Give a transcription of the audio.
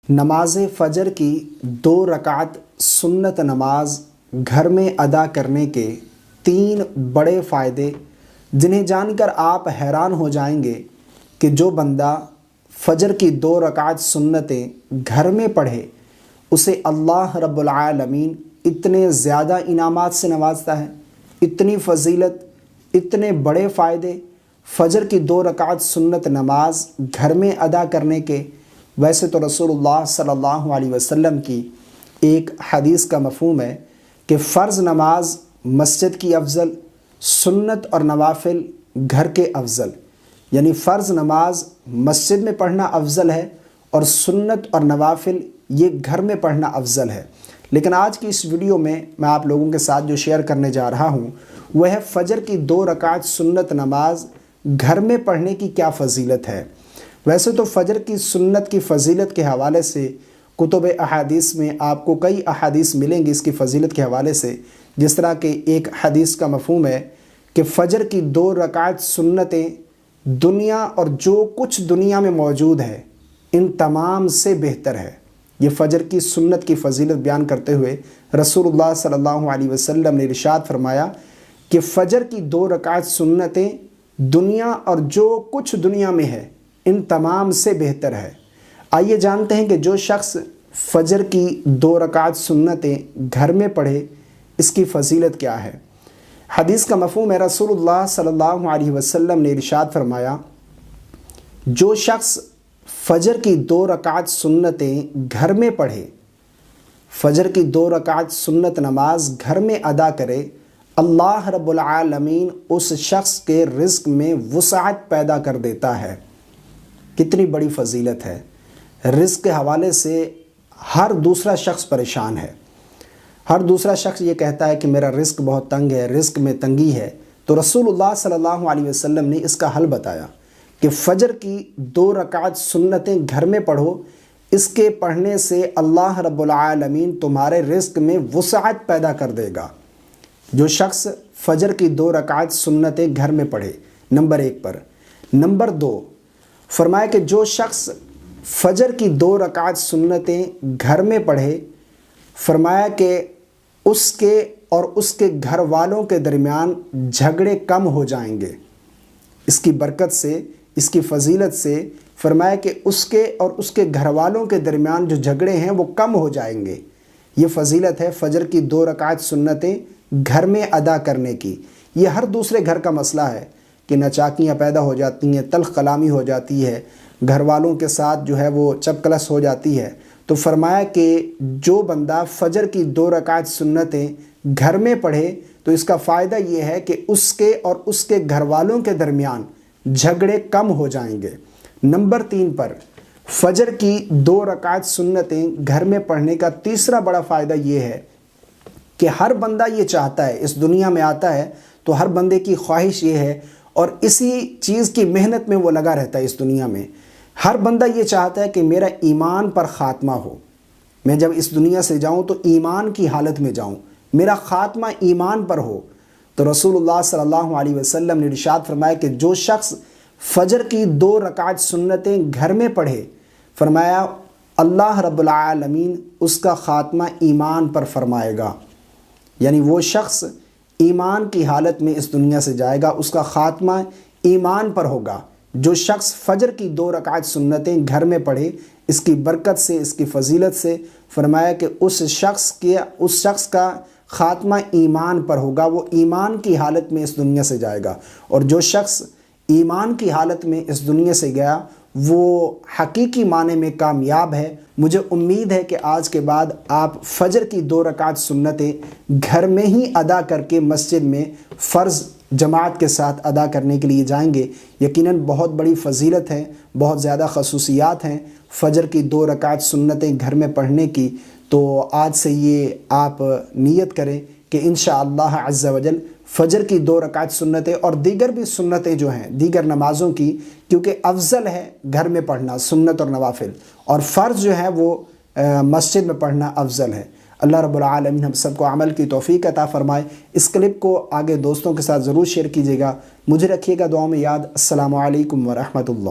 نماز فجر کی 2 رکعت سنت نماز گھر میں ادا کرنے کے 3 بڑے فائدے جنہیں جان کر آپ حیران ہو جائیں گے کہ جو بندہ فجر کی 2 رکعت سنتیں گھر میں پڑھے اسے اللہ رب العالمین اتنے زیادہ انعامات سے نوازتا ہے، اتنی فضیلت، اتنے بڑے فائدے فجر کی 2 رکعت سنت نماز گھر میں ادا کرنے کے۔ ویسے تو رسول اللہ صلی اللہ علیہ وسلم کی ایک حدیث کا مفہوم ہے کہ فرض نماز مسجد کی افضل، سنت اور نوافل گھر کے افضل، یعنی فرض نماز مسجد میں پڑھنا افضل ہے اور سنت اور نوافل یہ گھر میں پڑھنا افضل ہے۔ لیکن آج کی اس ویڈیو میں آپ لوگوں کے ساتھ جو شیئر کرنے جا رہا ہوں وہ ہے فجر کی 2 رکعت سنت نماز گھر میں پڑھنے کی کیا فضیلت ہے۔ ویسے تو فجر کی سنت کی فضیلت کے حوالے سے کتب احادیث میں آپ کو کئی احادیث ملیں گی اس کی فضیلت کے حوالے سے، جس طرح کہ ایک حدیث کا مفہوم ہے کہ فجر کی 2 رکعت سنتیں دنیا اور جو کچھ دنیا میں موجود ہے ان تمام سے بہتر ہے۔ یہ فجر کی سنت کی فضیلت بیان کرتے ہوئے رسول اللہ صلی اللہ علیہ وسلم نے ارشاد فرمایا کہ فجر کی 2 رکعت سنتیں دنیا اور جو کچھ دنیا میں ہے ان تمام سے بہتر ہے۔ آئیے جانتے ہیں کہ جو شخص فجر کی 2 رکعت سنتیں گھر میں پڑھے اس کی فضیلت کیا ہے۔ حدیث کا مفہوم ہے رسول اللہ صلی اللہ علیہ وسلم نے ارشاد فرمایا جو شخص فجر کی 2 رکعت سنتیں گھر میں پڑھے، فجر کی 2 رکعت سنت نماز گھر میں ادا کرے، اللہ رب العالمین اس شخص کے رزق میں وسعت پیدا کر دیتا ہے۔ کتنی بڑی فضیلت ہے۔ رزق کے حوالے سے ہر دوسرا شخص پریشان ہے، ہر دوسرا شخص یہ کہتا ہے کہ میرا رزق بہت تنگ ہے، رزق میں تنگی ہے، تو رسول اللہ صلی اللہ علیہ وسلم نے اس کا حل بتایا کہ فجر کی 2 رکعت سنتیں گھر میں پڑھو، اس کے پڑھنے سے اللہ رب العالمین تمہارے رزق میں وسعت پیدا کر دے گا۔ جو شخص فجر کی 2 رکعت سنتیں گھر میں پڑھے، نمبر 1 پر۔ نمبر 2، فرمایا کہ جو شخص فجر کی 2 رکعت سنتیں گھر میں پڑھے، فرمایا کہ اس کے اور اس کے گھر والوں کے درمیان جھگڑے کم ہو جائیں گے۔ اس کی برکت سے، اس کی فضیلت سے فرمایا کہ اس کے اور اس کے گھر والوں کے درمیان جو جھگڑے ہیں وہ کم ہو جائیں گے۔ یہ فضیلت ہے فجر کی 2 رکعت سنتیں گھر میں ادا کرنے کی۔ یہ ہر دوسرے گھر کا مسئلہ ہے کہ نچاکیاں پیدا ہو جاتی ہیں، تلخ کلامی ہو جاتی ہے، گھر والوں کے ساتھ جو ہے وہ چپکلس ہو جاتی ہے۔ تو فرمایا کہ جو بندہ فجر کی 2 رکعت سنتیں گھر میں پڑھے تو اس کا فائدہ یہ ہے کہ اس کے اور اس کے گھر والوں کے درمیان جھگڑے کم ہو جائیں گے۔ نمبر 3 پر، فجر کی 2 رکعت سنتیں گھر میں پڑھنے کا تیسرا بڑا فائدہ یہ ہے کہ ہر بندہ یہ چاہتا ہے، اس دنیا میں آتا ہے تو ہر بندے کی خواہش یہ ہے اور اسی چیز کی محنت میں وہ لگا رہتا ہے۔ اس دنیا میں ہر بندہ یہ چاہتا ہے کہ میرا ایمان پر خاتمہ ہو، میں جب اس دنیا سے جاؤں تو ایمان کی حالت میں جاؤں، میرا خاتمہ ایمان پر ہو۔ تو رسول اللہ صلی اللہ علیہ وسلم نے ارشاد فرمایا کہ جو شخص فجر کی 2 رکعت سنتیں گھر میں پڑھے، فرمایا اللہ رب العالمین اس کا خاتمہ ایمان پر فرمائے گا، یعنی وہ شخص ایمان کی حالت میں اس دنیا سے جائے گا، اس کا خاتمہ ایمان پر ہوگا۔ جو شخص فجر کی 2 رکعت سنتیں گھر میں پڑھے، اس کی برکت سے، اس کی فضیلت سے فرمایا کہ اس شخص کا خاتمہ ایمان پر ہوگا، وہ ایمان کی حالت میں اس دنیا سے جائے گا۔ اور جو شخص ایمان کی حالت میں اس دنیا سے گیا وہ حقیقی معنی میں کامیاب ہے۔ مجھے امید ہے کہ آج کے بعد آپ فجر کی 2 رکعت سنتیں گھر میں ہی ادا کر کے مسجد میں فرض جماعت کے ساتھ ادا کرنے کے لیے جائیں گے۔ یقیناً بہت بڑی فضیلت ہے، بہت زیادہ خصوصیات ہیں فجر کی 2 رکعت سنتیں گھر میں پڑھنے کی۔ تو آج سے یہ آپ نیت کریں کہ انشاءاللہ عز و جل فجر کی 2 رکعت سنتیں اور دیگر بھی سنتیں جو ہیں دیگر نمازوں کی، کیونکہ افضل ہے گھر میں پڑھنا سنت اور نوافل، اور فرض جو ہے وہ مسجد میں پڑھنا افضل ہے۔ اللہ رب العالمین ہم سب کو عمل کی توفیق عطا فرمائے۔ اس کلپ کو آگے دوستوں کے ساتھ ضرور شیئر کیجیے گا۔ مجھے رکھیے گا دعاؤں میں یاد۔ السلام علیکم ورحمۃ اللہ۔